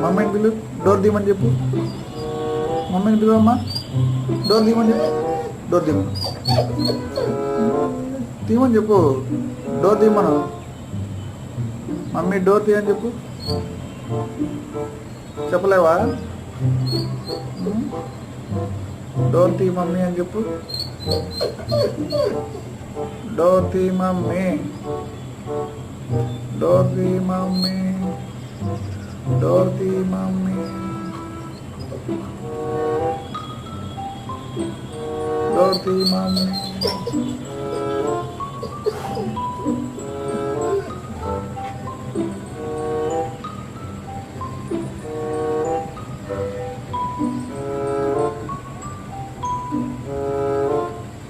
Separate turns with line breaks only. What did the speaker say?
మమ్మీని పిలు, డోర్ తీయమని చెప్పు. మమ్మీని పిలువమ్మా, డోర్ తీయమని చెప్పు. డోర్ తీయమని చెప్పు. డోర్ తీయమను. మమ్మీ డోర్ తీయని చెప్పు. చెప్పలేవా? డోర్ తీ మమ్మీ అని చెప్పు. డోర్ తీ మమ్మీ, డోర్ తీ మమ్మీ, డోర్ తీ మమ్మీ, డోర్ తీ మమ్మీ.